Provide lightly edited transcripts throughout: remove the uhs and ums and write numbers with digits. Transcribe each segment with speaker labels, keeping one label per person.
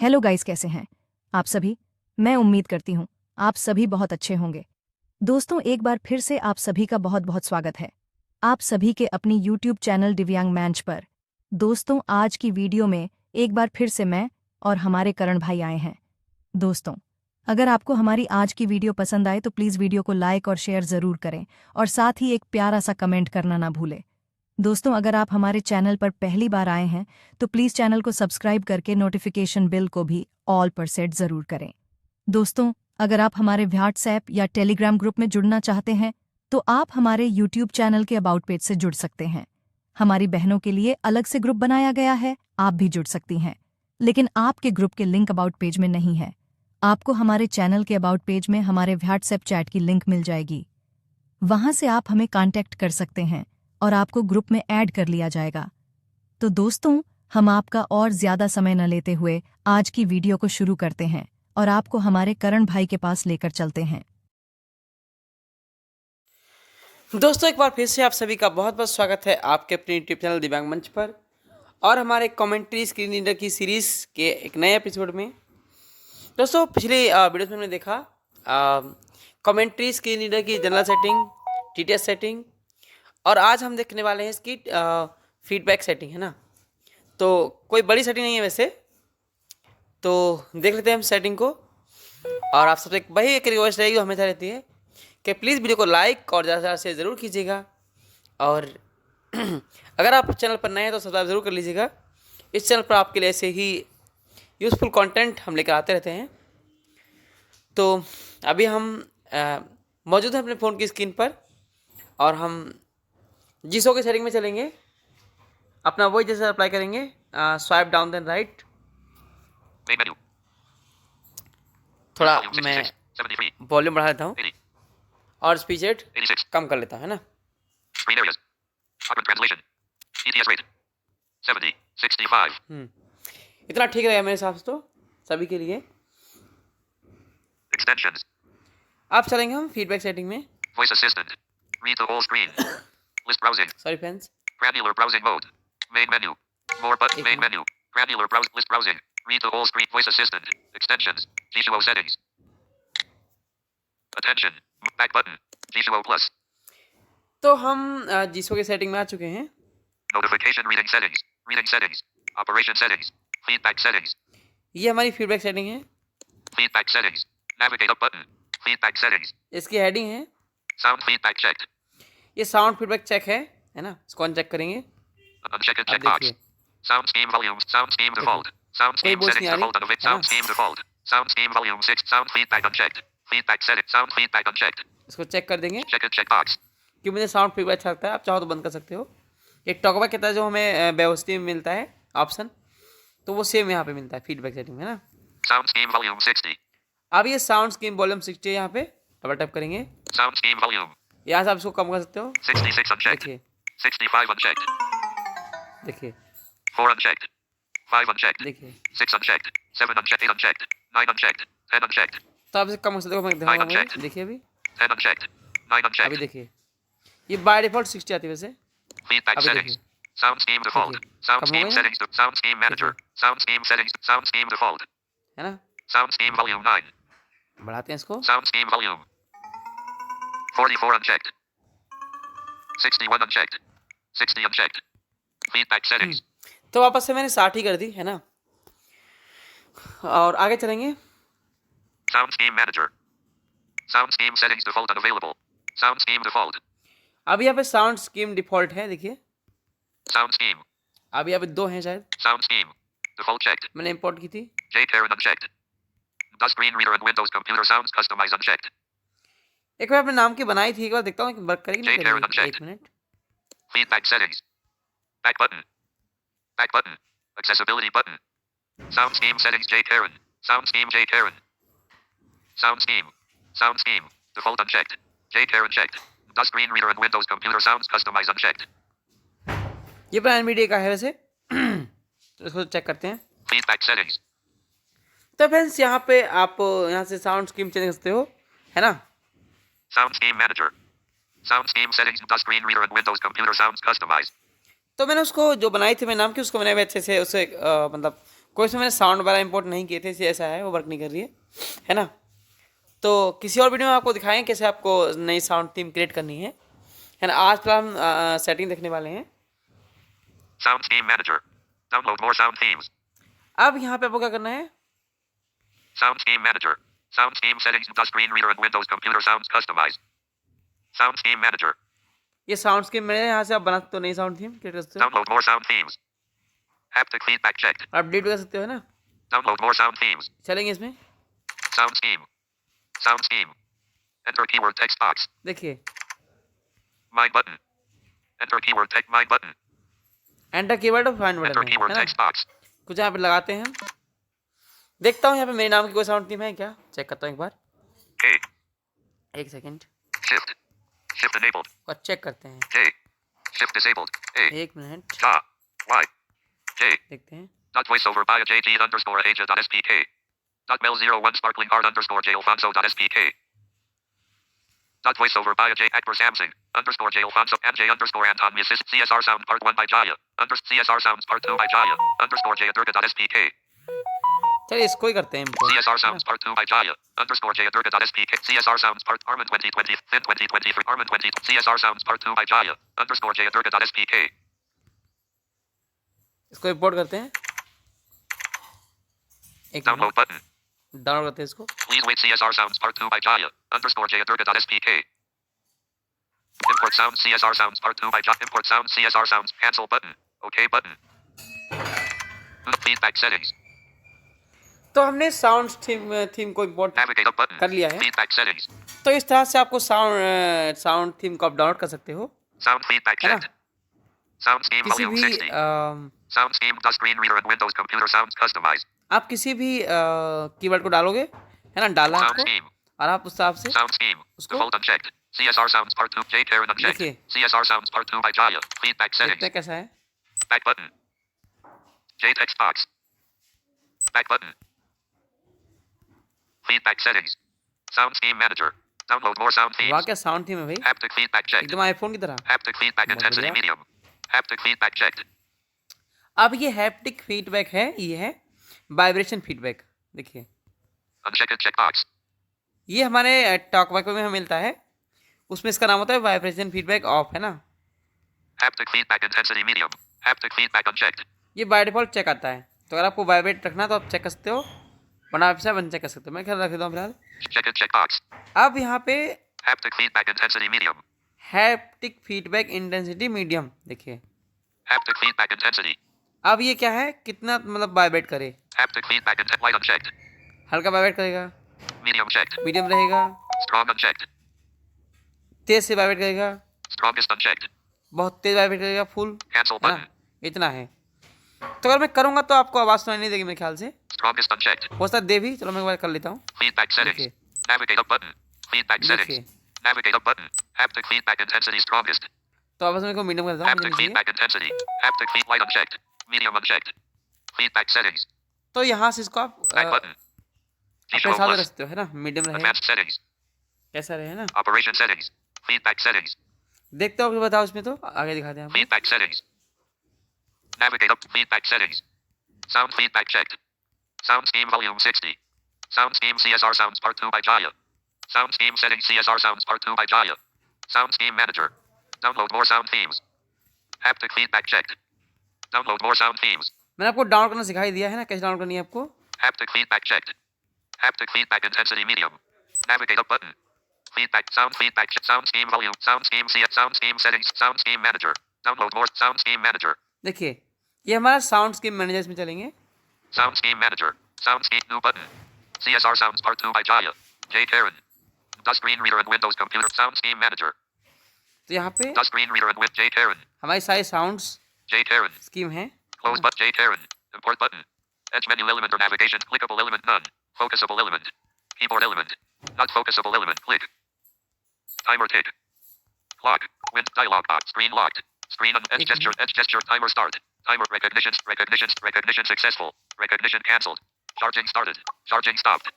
Speaker 1: Hello guys, कैसे हैं आप सभी। मैं उम्मीद करती हूँ आप सभी बहुत अच्छे होंगे। दोस्तों, एक बार फिर से आप सभी का बहुत बहुत स्वागत है आप सभी के अपनी यूट्यूब चैनल दिव्यांग मैंच पर। दोस्तों, आज की वीडियो में एक बार फिर से मैं और हमारे करण भाई आए हैं। दोस्तों, अगर आपको हमारी आज की वीडियो पसंद आए तो प्लीज़ वीडियो को लाइक और शेयर ज़रूर करें और साथ ही एक प्यारा सा कमेंट करना ना भूलें। दोस्तों, अगर आप हमारे चैनल पर पहली बार आए हैं तो प्लीज़ चैनल को सब्सक्राइब करके नोटिफिकेशन बिल को भी ऑल पर सेट ज़रूर करें। दोस्तों, अगर आप हमारे व्हाट्सएप या टेलीग्राम ग्रुप में जुड़ना चाहते हैं तो आप हमारे यूट्यूब चैनल के अबाउट पेज से जुड़ सकते हैं। हमारी बहनों के लिए अलग से ग्रुप बनाया गया है, आप भी जुड़ सकती हैं, लेकिन आपके ग्रुप के लिंक अबाउट पेज में नहीं है। आपको हमारे चैनल के अबाउट पेज में हमारे व्हाट्सएप चैट की लिंक मिल जाएगी, वहां से आप हमें कांटेक्ट कर सकते हैं और आपको ग्रुप में ऐड कर लिया जाएगा। तो दोस्तों, हम आपका और ज्यादा समय न लेते हुए आज की वीडियो को शुरू करते हैं और आपको हमारे करण भाई के पास लेकर चलते हैं।
Speaker 2: दोस्तों, एक बार फिर से आप सभी का बहुत बहुत स्वागत है आपके अपने यूट्यूब चैनल दिव्यांग मंच पर और हमारे कमेंट्री स्क्रीन रीडर की सीरीज़ के एक नए एपिसोड में। दोस्तों, पिछले वीडियोस में हमने देखा कमेंट्री स्क्रीन रीडर की जनरल सेटिंग, टीटीएस सेटिंग, और आज हम देखने वाले हैं इसकी फीडबैक सेटिंग, है ना। तो कोई बड़ी सेटिंग नहीं है वैसे, तो देख लेते हैं हम सेटिंग को। और आप सबसे वही एक रिक्वेस्ट रहेगी, हमेशा रहती है कि प्लीज़ वीडियो को लाइक और ज़्यादा से ज़रूर कीजिएगा। और अगर आप चैनल पर नए हैं तो सब्सक्राइब ज़रूर कर लीजिएगा। इस चैनल पर आपके लिए ऐसे ही यूज़फुल कंटेंट हम लेकर आते रहते हैं। तो अभी हम मौजूद हैं अपने फ़ोन की स्क्रीन पर और हम जीसो की सेटिंग में चलेंगे। अपना वही जैसे अप्लाई करेंगे, स्वाइप डाउन देन राइट। थोड़ा मैं वॉल्यूम बढ़ा देता हूँ और स्पीच रेट कम कर लेता हूँ, है ना। इतना ठीक रहेगा मेरे हिसाब से तो सभी के लिए। अब चलेंगे हम फीडबैक सेटिंग में।
Speaker 3: Voice Assistant. Read the whole screen. List browsing.
Speaker 2: Sorry friends,
Speaker 3: Granular browsing mode. Main menu. More button. Main menu. Granular browse. List browsing. Read the whole screen. Voice Assistant. Extensions. G2O settings. Attention. Back button. G2O plus.
Speaker 2: तो हम जीसो के setting में आ चुके हैं।
Speaker 3: Notification reading settings. Reading settings. Operation settings. Feedback settings.
Speaker 2: ये हमारी feedback setting है।
Speaker 3: Feedback settings. Navigate up button. Feedback settings.
Speaker 2: इसकी हेडिंग है,
Speaker 3: Sound feedback checked.
Speaker 2: ये साउंड फीडबैक चेक है ना। इसको अनचेक करेंगे।
Speaker 3: Unchecked
Speaker 2: अब
Speaker 3: checkbox.
Speaker 2: देखिए,
Speaker 3: Sound scheme volume. Sound scheme default. Sound
Speaker 2: कोई
Speaker 3: scheme
Speaker 2: voice
Speaker 3: settings
Speaker 2: नहीं आ रही,
Speaker 3: default.
Speaker 2: है ना।
Speaker 3: Sound scheme default. Sound scheme volume 6. Sound feedback unchecked. Feedback setting. Sound feedback unchecked.
Speaker 2: इसको चेक कर देंगे
Speaker 3: Checked checkbox.
Speaker 2: कि मुझे साउंड फीडबैक अच्छा लगता है। आप चाहो तो बंद कर सकते हो। एक टॉकबैक कहता है जो हमें बेहोस्ती में मिलता है ऑप्शन, तो वो सेम यहाँ पे मिलता है फीडबैक सेटिंग में, है ना।
Speaker 3: Sound scheme volume 60.
Speaker 2: अब ये साउंड स्कीम वॉल्यूम 60 है, यहाँ पे डबल टैप करेंगे।
Speaker 3: Sound scheme volume
Speaker 2: यहाँ से आप इसको कम कर सकते हो।
Speaker 3: 66 unchecked.
Speaker 2: देखिए
Speaker 3: 65 unchecked.
Speaker 2: देखिए
Speaker 3: 4 unchecked. 5 unchecked.
Speaker 2: देखिए
Speaker 3: 6 unchecked. 7 unchecked. 8 unchecked. 9 unchecked. 10 unchecked.
Speaker 2: तो आप इसे कम कर सकते हो। मैं दिखाऊंगा, देखिए अभी
Speaker 3: 10 unchecked. 9
Speaker 2: अभी
Speaker 3: unchecked.
Speaker 2: देखिए ये बाय डिफॉल्ट 60 आती है वैसे।
Speaker 3: Feedback
Speaker 2: अभी
Speaker 3: settings.
Speaker 2: देखिए,
Speaker 3: Sound scheme default.
Speaker 2: देखिए
Speaker 3: Sound
Speaker 2: कम हो
Speaker 3: scheme
Speaker 2: गई ना,
Speaker 3: settings. Sound scheme manager. Sound scheme settings. Sound scheme default.
Speaker 2: है ना।
Speaker 3: Sound scheme volume 9.
Speaker 2: बढ़ाते हैं इसको।
Speaker 3: Sound scheme volume 44 unchecked. 61 unchecked. 60 unchecked. Feedback settings.
Speaker 2: तो वापस से मैंने 60 ही कर दी, है ना। और आगे चलेंगे।
Speaker 3: Sound scheme manager. Sound scheme settings default unavailable. Sound scheme default.
Speaker 2: अब यहाँ पे साउंड स्कीम डिफॉल्ट है, देखिए।
Speaker 3: Sound scheme.
Speaker 2: अब यहाँ पे 2 हैं शायद,
Speaker 3: Sound scheme. Default checked.
Speaker 2: मैंने इंपोर्ट की थी।
Speaker 3: J Karen unchecked. The screenreader and Windows computer sounds customize unchecked.
Speaker 2: एक बार अपने नाम की बनाई थी, एक बार देखता हूँ कि वर्क करेगी नहीं
Speaker 3: J Karen
Speaker 2: करेगी।
Speaker 3: unchecked.
Speaker 2: एक minute.
Speaker 3: Feedback settings. Back button. Back button. Accessibility button. Sound scheme settings J Karen. Sound scheme J Karen. Sound scheme. Sound scheme. Default unchecked. J Karen checked. The screenreader and Windows computer sounds customize unchecked.
Speaker 2: ये अपना Nvidia का है वैसे। तो इसको check करते हैं।
Speaker 3: Feedback settings.
Speaker 2: तो फ्रेंड्स, यहाँ पे आप यहाँ से साउंड स्कीम चेंज कर सकते हो, है ना।
Speaker 3: Sound scheme manager. Sound scheme settings. The screenreader and Windows computer sounds customize.
Speaker 2: तो मैंने उसको जो बनाई थी मैं नाम की, उसको मैंने अच्छे से उसे मतलब कोई इसमें मैंने साउंड वगैरह इंपोर्ट नहीं किए थे, इसलिए ऐसा है, वो वर्क नहीं कर रही है ना। तो किसी और वीडियो में आपको दिखाएं कैसे आपको नई साउंड थीम क्रिएट करनी है ना। आज फिलहाल हम सेटिंग देखने वाले हैं।
Speaker 3: Sound Theme Manager. Download more sound themes.
Speaker 2: अब यहाँ पे आपको क्या करना है,
Speaker 3: Sound Theme Manager. Sound Theme settings. The screenreader and Windows computer sounds customized. Sound Theme Manager.
Speaker 2: ये साउंड स्कीम मेरे यहाँ से आप बना सकते हो, नई साउंड थीम क्रिएट कर सकते हो,
Speaker 3: Download more sound themes. Haptic feedback checked.
Speaker 2: Update भी कर सकते हो, है ना।
Speaker 3: Download more sound themes.
Speaker 2: चलेंगे इसमें,
Speaker 3: Sound scheme. Sound scheme. Enter keyword text box.
Speaker 2: देखिए
Speaker 3: Mind button. Enter keyword text mind button.
Speaker 2: Enter keyword और फाइंड
Speaker 3: Enter
Speaker 2: बटन है
Speaker 3: keyword
Speaker 2: ना।
Speaker 3: text box.
Speaker 2: कुछ यहाँ पे लगाते हैं हम, देखता हूँ यहाँ पे मेरे नाम की कोई साउंड थीम है क्या, चेक करता हूँ एक बार,
Speaker 3: K.
Speaker 2: एक सेकेंड,
Speaker 3: Shift. Shift enabled.
Speaker 2: और चेक करते हैं,
Speaker 3: J. Shift disabled. A.
Speaker 2: एक मिनट
Speaker 3: Ja. Y. J.
Speaker 2: देखते हैं।
Speaker 3: Dot voiceover by JG underscore Asia dot SPK. Dot Mel 01 sparkling heart underscore J Alfonso dot SPK. Dot voiceover by J Akbar Samsung underscore J Alfonso and J underscore Anton Mrs. CSR Sound Part 1 by Jaya. CSR Sounds Part 2 by Jaya underscore J Durga dot SPK.
Speaker 2: चलिए इसको ही करते हैं import,
Speaker 3: CSR
Speaker 2: है ना?
Speaker 3: Sounds Part 2 by Jaya underscore J Durga dot SPK. CSR Sounds Part Armin 2020 Fin 2023 Armin 20 CSR Sounds Part 2 by Jaya underscore J Durga dot SPK.
Speaker 2: इसको import करते हैं, एक
Speaker 3: Download button.
Speaker 2: डाउनलोड करते हैं इसको।
Speaker 3: Please wait. CSR Sounds Part 2 by Jaya underscore J Durga dot SPK. Import sound CSR Sounds Part 2 by Jaya. Import sound CSR Sounds. Cancel button. OK button. Feedback settings.
Speaker 2: तो हमने sound theme को import
Speaker 3: Navigate up button.
Speaker 2: कर लिया है।
Speaker 3: Feedback settings.
Speaker 2: तो इस तरह से आपको साउंड थीम को आप डाउनलोड कर सकते हो,
Speaker 3: Sound feedback
Speaker 2: है ना।
Speaker 3: checked. Sound scheme
Speaker 2: किसी
Speaker 3: volume
Speaker 2: भी
Speaker 3: 60. Sound scheme. The screenreader and Windows computer sounds customized.
Speaker 2: आप किसी भी कीवर्ड को डालोगे, है ना, डाला
Speaker 3: Sound
Speaker 2: आपको,
Speaker 3: scheme.
Speaker 2: और आप उस हिसाब से
Speaker 3: Sound scheme.
Speaker 2: उसको
Speaker 3: Default unchecked. CSR Sounds Part 2. J Karen unchecked.
Speaker 2: देखिए।
Speaker 3: CSR Sounds Part 2 by Jaya. Feedback
Speaker 2: देखते
Speaker 3: settings.
Speaker 2: हैं कैसा है।
Speaker 3: Back button. J text box. Back button. Feedback settings. Sound scheme manager. Download more sound
Speaker 2: वाह
Speaker 3: themes.
Speaker 2: क्या sound theme है भाई,
Speaker 3: Haptic feedback checked.
Speaker 2: एकदम आईफोन की तरह।
Speaker 3: Haptic feedback
Speaker 2: बहुत
Speaker 3: intensity
Speaker 2: बढ़िया।
Speaker 3: medium. Haptic feedback checked.
Speaker 2: अब ये हैप्टिक फीडबैक है, ये है वाइब्रेशन फीडबैक, देखिए
Speaker 3: Unchecked checkbox.
Speaker 2: ये हमारे टॉकबैक में हमें मिलता है, उसमें इसका नाम होता है वाइब्रेशन फीडबैक ऑफ, है ना।
Speaker 3: Haptic feedback intensity medium. Haptic feedback unchecked.
Speaker 2: ये बाय डिफॉल्ट चेक आता है, तो अगर आपको वाइब्रेट रखना है तो आप चेक कर सकते हो, वरना आप इसे अनचेक कर सकते हो। मैं ख्याल रख देता हूँ फिलहाल।
Speaker 3: Checked checkbox.
Speaker 2: अब यहाँ पे
Speaker 3: Haptic feedback intensity medium.
Speaker 2: Haptic feedback intensity medium, देखिए
Speaker 3: Haptic feedback intensity.
Speaker 2: अब ये क्या है, कितना मतलब वाइब्रेट करे,
Speaker 3: Haptic feedback intensity. Light unchecked.
Speaker 2: हल्का वाइब्रेट करेगा,
Speaker 3: Medium checked.
Speaker 2: मीडियम रहेगा,
Speaker 3: Strong unchecked.
Speaker 2: तेज से वाइब्रेट करेगा,
Speaker 3: Strongest unchecked.
Speaker 2: बहुत तेज वाइब्रेट करेगा, फुल,
Speaker 3: Cancel
Speaker 2: है ना,
Speaker 3: button.
Speaker 2: इतना है। तो अगर मैं करूँगा तो आपको आवाज़ सुनाई नहीं देगी मेरे ख्याल से,
Speaker 3: Strongest unchecked.
Speaker 2: हो सकता है दे भी, चलो मैं एक बार कर लेता हूँ।
Speaker 3: Feedback settings.
Speaker 2: देखिए
Speaker 3: Navigate up button. Feedback settings.
Speaker 2: देखिए,
Speaker 3: Navigate up button. Haptic feedback intensity strongest.
Speaker 2: तो आवाज़ मेरे को मीडियम कर देता हूँ,
Speaker 3: Haptic
Speaker 2: मीडियम चाहिए।
Speaker 3: feedback intensity. Haptic feed light unchecked. Medium unchecked. Feedback settings.
Speaker 2: तो यहाँ से इसको आप
Speaker 3: Back button.
Speaker 2: अपने
Speaker 3: T-show
Speaker 2: हिसाब से रख
Speaker 3: plus.
Speaker 2: सकते हो, है ना, मीडियम रहे,
Speaker 3: Advanced settings.
Speaker 2: कैसा रहे, है ना।
Speaker 3: Operation settings. Feedback settings.
Speaker 2: देखते हो फिर बताओ, इसमें तो आगे दिखाते हैं आपको।
Speaker 3: Feedback settings. Navigate up. Feedback settings. Sound feedback checked. Sound scheme volume 60. Sound scheme CSR Sounds Part 2 by Jaya. Sound scheme settings CSR Sounds Part 2 by Jaya. Sound scheme manager. Download more sound themes. Haptic feedback checked. Download more sound themes.
Speaker 2: मैंने आपको download करना सिखाई दिया है ना, कैसे download करनी है आपको।
Speaker 3: Haptic feedback checked. Haptic feedback intensity medium. Navigate up button. Feedback sound scheme volume sound scheme sound scheme settings sound scheme manager. Download more sound scheme manager.
Speaker 2: देखिए ये हमारा साउंड स्कीम मैनेजर, इसमें चलेंगे।
Speaker 3: Sound scheme manager. Sound scheme new button. CSR Sounds Part 2 by Jaya. J Karen. The screenreader and Windows computer sound scheme manager.
Speaker 2: तो यहाँ पे
Speaker 3: The screenreader and with J Karen.
Speaker 2: हमारी सारी sounds
Speaker 3: J Karen.
Speaker 2: Scheme है।
Speaker 3: Close but J Karen. Import button. Edge menu element or navigation. Clickable element none. Focusable element. Keyboard element. Not focusable element. Click. Timer tick. Clock. Wind dialog box. Screen locked. Screen on edge gesture. Edge gesture. Timer start. Timer recognition. Recognition successful. Recognition cancelled. Charging started. Charging stopped.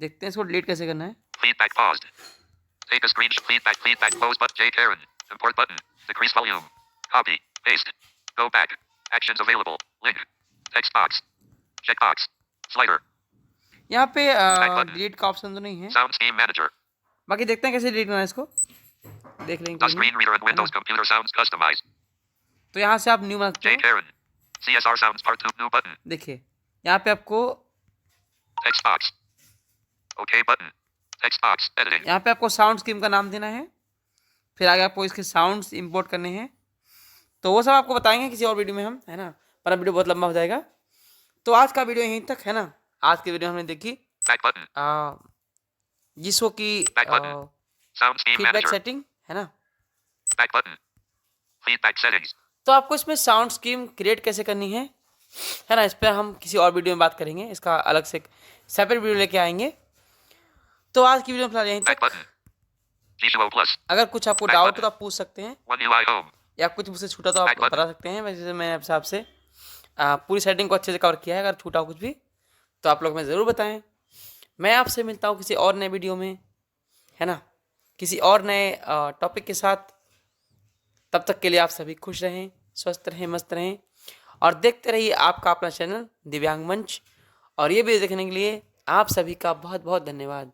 Speaker 2: देखते हैं इसको delete कैसे करना है।
Speaker 3: Feedback paused. Take a screenshot. Feedback pause but J Karen. Import button. Decrease volume. Copy. Paste. Go back. Actions available. Link. Text box. Checkbox. Slider.
Speaker 2: यहाँ पे
Speaker 3: button.
Speaker 2: Delete का option तो नहीं है,
Speaker 3: Sound Scheme Manager.
Speaker 2: बाकी देखते हैं कैसे डिलीट करना है इसको, देख लेंगे
Speaker 3: The
Speaker 2: कोई नहीं,
Speaker 3: screenreader and
Speaker 2: है ना।
Speaker 3: Windows computer sounds customized.
Speaker 2: तो यहाँ से आप न्यू बना सकते
Speaker 3: J.
Speaker 2: हो।
Speaker 3: Karen. CSR Sounds Part 2 New button.
Speaker 2: देखिए यहाँ पे आपको
Speaker 3: Text box. OK button. Text box. Editing.
Speaker 2: यहाँ पे आपको साउंड स्कीम का नाम देना है, फिर आगे आपको इसके साउंड्स इंपोर्ट करने हैं, तो वो सब आपको बताएंगे किसी और वीडियो में हम, है ना, पर वीडियो बहुत लंबा हो जाएगा। तो आज का वीडियो यहीं तक, है ना। आज की वीडियो हमने देखी
Speaker 3: Back button.
Speaker 2: जिसको की
Speaker 3: Back button. Sound Scheme
Speaker 2: feedback
Speaker 3: Manager.
Speaker 2: Setting, है ना।
Speaker 3: Back button. Feedback settings.
Speaker 2: तो आपको इसमें साउंड स्कीम क्रिएट कैसे करनी है ना, इस पर हम किसी और वीडियो में बात करेंगे, इसका अलग से सेपरेट वीडियो लेके आएंगे। तो आज की वीडियो में फिलहाल यहीं
Speaker 3: Back
Speaker 2: तक।
Speaker 3: button. G2O Plus.
Speaker 2: अगर कुछ आपको
Speaker 3: Back
Speaker 2: डाउट हो
Speaker 3: button.
Speaker 2: तो आप पूछ सकते हैं,
Speaker 3: One UI Home.
Speaker 2: या कुछ मुझसे छूटा तो आप
Speaker 3: Back button.
Speaker 2: बता सकते हैं। वैसे मैंने आपसे आपसे पूरी सेटिंग को अच्छे से कवर किया है, अगर छूटा हो कुछ भी तो आप लोग हमें ज़रूर बताएं। मैं आपसे मिलता हूँ किसी और नए वीडियो में, है ना, किसी और नए टॉपिक के साथ। तब तक के लिए आप सभी खुश रहें, स्वस्थ रहें, मस्त रहें, और देखते रहिए आपका अपना चैनल दिव्यांग मंच। और ये वीडियो देखने के लिए आप सभी का बहुत बहुत धन्यवाद।